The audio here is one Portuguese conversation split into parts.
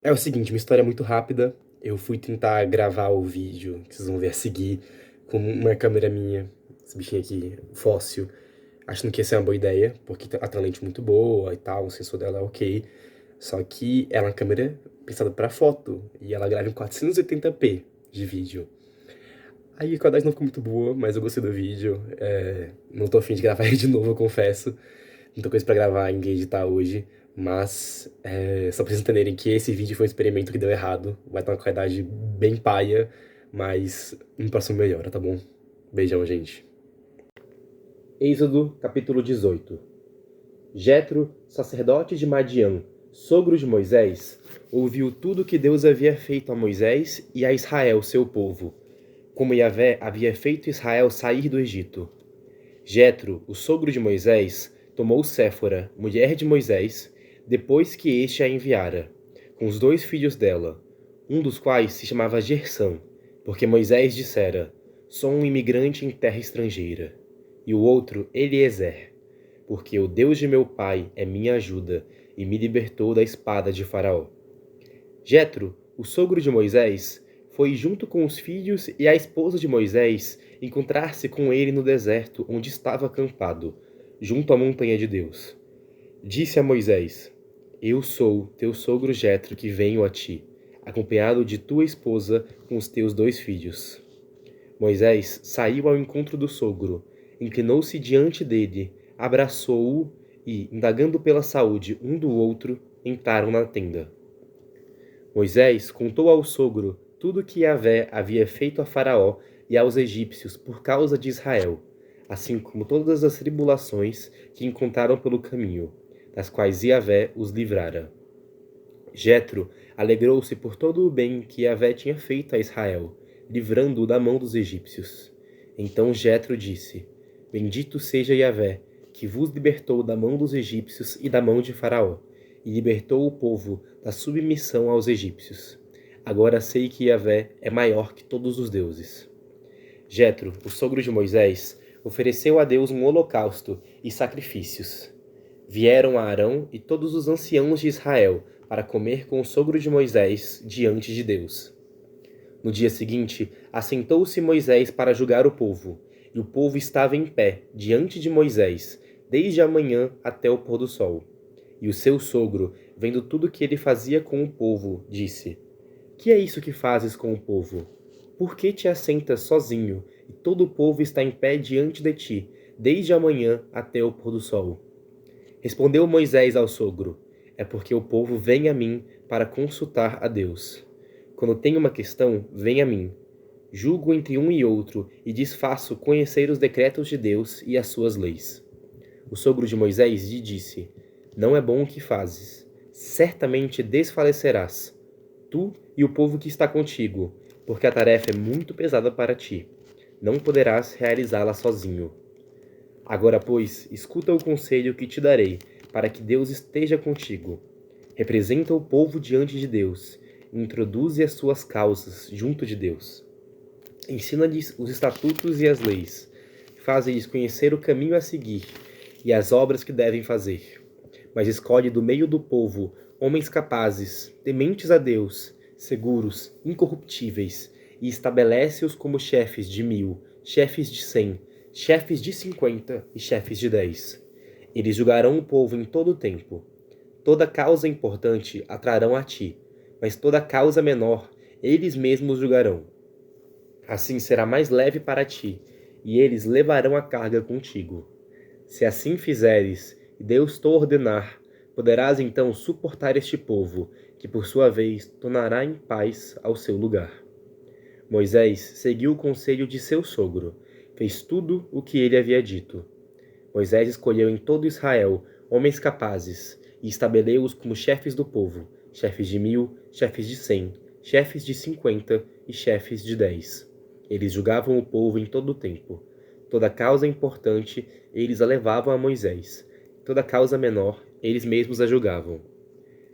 É o seguinte, uma história muito rápida. Eu fui tentar gravar o vídeo que vocês vão ver a seguir com uma câmera minha, esse bichinho aqui, fóssil, achando que ia ser uma boa ideia, porque ela tem uma lente muito boa e tal, o sensor dela é ok. Só que ela é uma câmera pensada pra foto e ela grava em 480p de vídeo. Aí a qualidade não ficou muito boa, mas eu gostei do vídeo. Não tô afim de gravar ele de novo, eu confesso. Muita coisa pra gravar e editar hoje. Mas só pra vocês entenderem que esse vídeo foi um experimento que deu errado. Vai ter uma qualidade bem paia, mas no próximo melhora, tá bom? Beijão, gente. Êxodo, capítulo 18. Jetro, sacerdote de Madiã, sogro de Moisés, ouviu tudo que Deus havia feito a Moisés e a Israel, seu povo, como Yahvé havia feito Israel sair do Egito. Jetro, o sogro de Moisés, tomou Séfora, mulher de Moisés, depois que este a enviara, com os 2 filhos dela, um dos quais se chamava Gersão, porque Moisés dissera: sou um imigrante em terra estrangeira, e o outro Eliezer, porque o Deus de meu pai é minha ajuda e me libertou da espada de Faraó. Jetro, o sogro de Moisés, foi junto com os filhos e a esposa de Moisés encontrar-se com ele no deserto onde estava acampado, junto à montanha de Deus. Disse a Moisés: eu sou teu sogro Jetro que venho a ti, acompanhado de tua esposa com os teus 2 filhos. Moisés saiu ao encontro do sogro, inclinou-se diante dele, abraçou-o e, indagando pela saúde um do outro, entraram na tenda. Moisés contou ao sogro tudo que Yahvé havia feito a Faraó e aos egípcios por causa de Israel, assim como todas as tribulações que encontraram pelo caminho, das quais Yahvé os livrara. Jetro alegrou-se por todo o bem que Yahvé tinha feito a Israel, livrando-o da mão dos egípcios. Então Jetro disse: bendito seja Yahvé, que vos libertou da mão dos egípcios e da mão de Faraó, e libertou o povo da submissão aos egípcios. Agora sei que Yahvé é maior que todos os deuses. Jetro, o sogro de Moisés, ofereceu a Deus um holocausto e sacrifícios. Vieram a Arão e todos os anciãos de Israel para comer com o sogro de Moisés diante de Deus. No dia seguinte, assentou-se Moisés para julgar o povo, e o povo estava em pé diante de Moisés, desde a manhã até o pôr do sol. E o seu sogro, vendo tudo que ele fazia com o povo, disse: que é isso que fazes com o povo? Por que te assentas sozinho, e todo o povo está em pé diante de ti, desde a manhã até o pôr do sol? Respondeu Moisés ao sogro: é porque o povo vem a mim para consultar a Deus. Quando tem uma questão, vem a mim. Julgo entre um e outro e desfaço conhecer os decretos de Deus e as suas leis. O sogro de Moisés lhe disse: não é bom o que fazes. Certamente desfalecerás, tu e o povo que está contigo, porque a tarefa é muito pesada para ti. Não poderás realizá-la sozinho. Agora, pois, escuta o conselho que te darei, para que Deus esteja contigo. Representa o povo diante de Deus, e introduze as suas causas junto de Deus. Ensina-lhes os estatutos e as leis. Faze-lhes conhecer o caminho a seguir e as obras que devem fazer. Mas escolhe do meio do povo homens capazes, tementes a Deus, seguros, incorruptíveis, e estabelece-os como chefes de 1000, chefes de 100, chefes de 50 e chefes de 10. Eles julgarão o povo em todo o tempo. Toda causa importante atrarão a ti, mas toda causa menor eles mesmos julgarão. Assim será mais leve para ti, e eles levarão a carga contigo. Se assim fizeres, e Deus te ordenar, poderás então suportar este povo, que por sua vez tornará em paz ao seu lugar. Moisés seguiu o conselho de seu sogro, fez tudo o que ele havia dito. Moisés escolheu em todo Israel homens capazes, e estabeleceu-os como chefes do povo, chefes de 1000, chefes de 100, chefes de 50 e chefes de 10. Eles julgavam o povo em todo o tempo. Toda causa importante, eles a levavam a Moisés. Toda causa menor, eles mesmos a julgavam.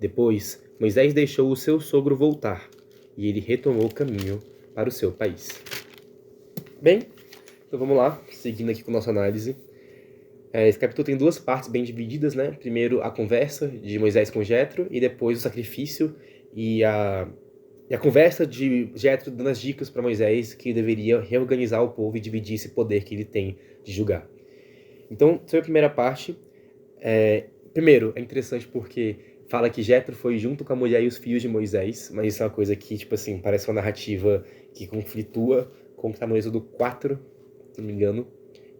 Depois, Moisés deixou o seu sogro voltar, e ele retomou o caminho para o seu país. Bem, então vamos lá, seguindo aqui com nossa análise. Esse capítulo tem 2 partes bem divididas, né? Primeiro, a conversa de Moisés com Jetro, e depois o sacrifício e a conversa de Jétro dando as dicas para Moisés que deveria reorganizar o povo e dividir esse poder que ele tem de julgar. Então, sobre a primeira parte, primeiro, é interessante porque fala que Jétro foi junto com a mulher e os filhos de Moisés, mas isso é uma coisa que, tipo assim, parece uma narrativa que conflitua com o que está no Êxodo 4, se não me engano,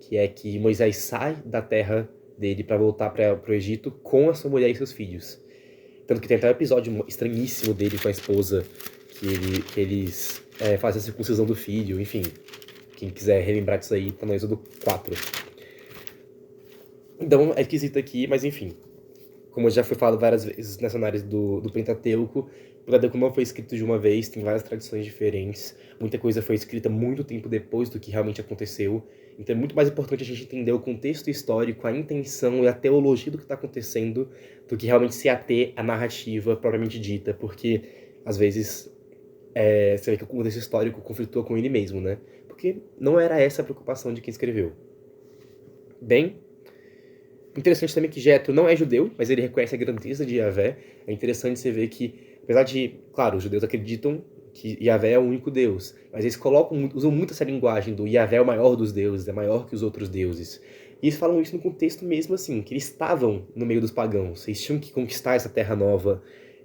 que é que Moisés sai da terra dele para voltar para o Egito com a sua mulher e seus filhos. Tanto que tem até um episódio estranhíssimo dele com a esposa, que eles fazem a circuncisão do filho, enfim. Quem quiser relembrar disso aí, tá no Êxodo 4. Então, é esquisito aqui, mas enfim. Como já foi falado várias vezes nessa análise do Pentateuco, o Pentateuco não foi escrito de uma vez, tem várias tradições diferentes. Muita coisa foi escrita muito tempo depois do que realmente aconteceu. Então é muito mais importante a gente entender o contexto histórico, a intenção e a teologia do que está acontecendo, do que realmente se ater à narrativa propriamente dita, porque às vezes você vê que o contexto histórico conflitua com ele mesmo, né? Porque não era essa a preocupação de quem escreveu. Bem, interessante também que Jétro não é judeu, mas ele reconhece a grandeza de Yahvé. É interessante você ver que, apesar de, claro, os judeus acreditam que Yahvé é o único Deus, mas eles usam muito essa linguagem do Yahvé é o maior dos deuses, é maior que os outros deuses. E eles falam isso no contexto mesmo assim, que eles estavam no meio dos pagãos, eles tinham que conquistar essa terra nova.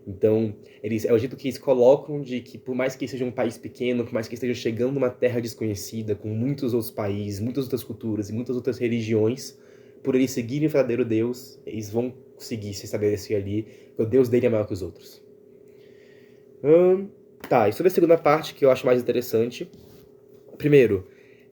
Então, é o jeito que eles colocam de que, por mais que seja um país pequeno, por mais que estejam chegando numa terra desconhecida, com muitos outros países, muitas outras culturas e muitas outras religiões, por eles seguirem o verdadeiro Deus, eles vão conseguir se estabelecer ali, porque o Deus dele é maior que os outros. Tá, e sobre a segunda parte, que eu acho mais interessante. Primeiro,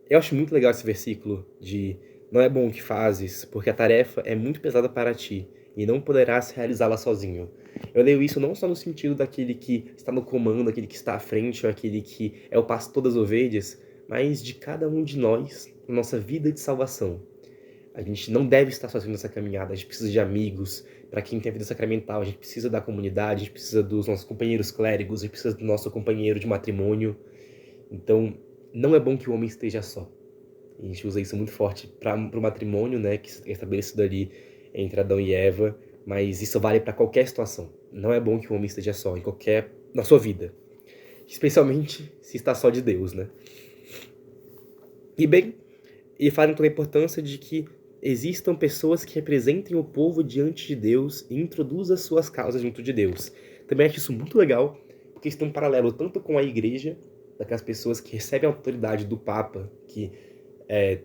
eu acho muito legal esse versículo de não é bom o que fazes, porque a tarefa é muito pesada para ti, e não poderás realizá-la sozinho. Eu leio isso não só no sentido daquele que está no comando, aquele que está à frente, ou aquele que é o pastor das ovelhas, mas de cada um de nós, na nossa vida de salvação. A gente não deve estar sozinho nessa caminhada, a gente precisa de amigos. Para quem tem a vida sacramental, a gente precisa da comunidade, a gente precisa dos nossos companheiros clérigos, a gente precisa do nosso companheiro de matrimônio. Então, não é bom que o homem esteja só. A gente usa isso muito forte para o matrimônio, né, que é estabelecido ali entre Adão e Eva, mas isso vale para qualquer situação. Não é bom que o homem esteja só na sua vida, especialmente se está só de Deus, né? E bem, ele fala então da importância de que existam pessoas que representem o povo diante de Deus e introduzam as suas causas junto de Deus. Também acho isso muito legal, porque isso tem um paralelo tanto com a igreja, daquelas pessoas que recebem a autoridade do Papa, que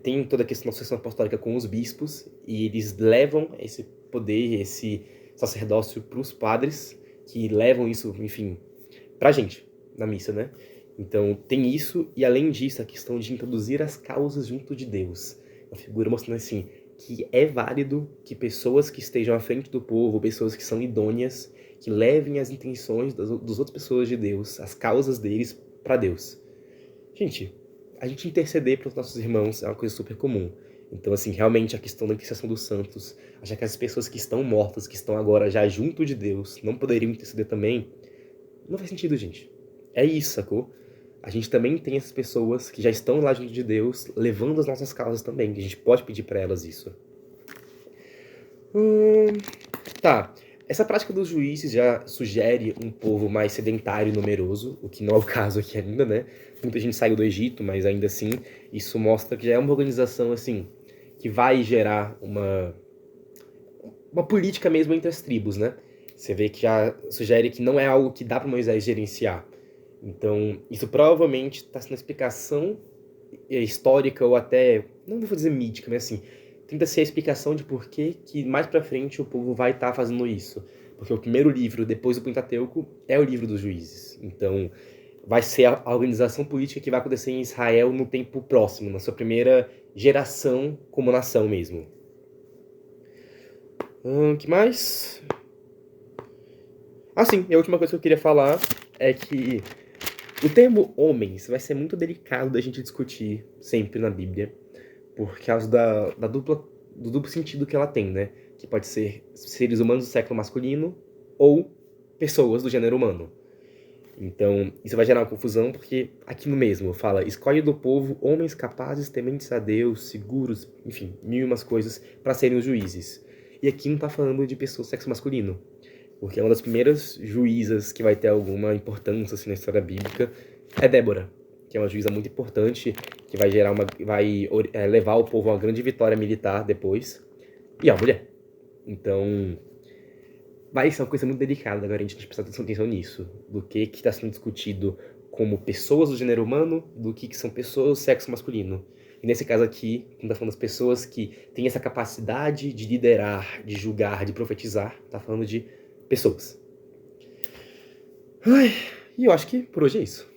tem toda a questão da sucessão apostólica com os bispos, e eles levam esse poder, esse sacerdócio para os padres, que levam isso, enfim, pra gente, na missa, né? Então, tem isso, e além disso, a questão de introduzir as causas junto de Deus. Uma figura mostrando assim, que é válido que pessoas que estejam à frente do povo, pessoas que são idôneas, que levem as intenções das outras pessoas de Deus, as causas deles, para Deus. Gente, a gente interceder para os nossos irmãos é uma coisa super comum. Então, assim, realmente a questão da intercessão dos santos, achar que as pessoas que estão mortas, que estão agora já junto de Deus, não poderiam interceder também, não faz sentido, gente. É isso, sacou? A gente também tem essas pessoas que já estão lá junto de Deus, levando as nossas causas também, que a gente pode pedir para elas isso. Tá. Essa prática dos juízes já sugere um povo mais sedentário e numeroso, o que não é o caso aqui ainda, né? Muita gente saiu do Egito, mas ainda assim, isso mostra que já é uma organização, assim, que vai gerar uma política mesmo entre as tribos, né? Você vê que já sugere que não é algo que dá para Moisés gerenciar. Então, isso provavelmente está sendo uma explicação histórica ou até, não vou dizer mítica, mas assim, tenta ser a explicação de por que mais pra frente o povo vai estar fazendo isso. Porque o primeiro livro, depois do Pentateuco, é o livro dos juízes. Então, vai ser a organização política que vai acontecer em Israel no tempo próximo, na sua primeira geração como nação mesmo. Que mais? Sim, e a última coisa que eu queria falar é que o termo homens vai ser muito delicado da gente discutir sempre na Bíblia, por causa do duplo sentido que ela tem, né? Que pode ser seres humanos do sexo masculino ou pessoas do gênero humano. Então, isso vai gerar uma confusão, porque aqui no mesmo fala, escolhe do povo homens capazes, tementes a Deus, seguros, enfim, mil e umas coisas para serem os juízes. E aqui não tá falando de pessoas do sexo masculino. Porque uma das primeiras juízas que vai ter alguma importância assim, na história bíblica é Débora, que é uma juíza muito importante, que vai levar o povo a uma grande vitória militar depois, e é uma mulher. Então, vai ser uma coisa muito delicada agora a gente prestar atenção nisso, do que está sendo discutido como pessoas do gênero humano, do que são pessoas do sexo masculino. E nesse caso aqui, a gente está falando das pessoas que têm essa capacidade de liderar, de julgar, de profetizar, tá falando de pessoas. Ai, e eu acho que por hoje é isso.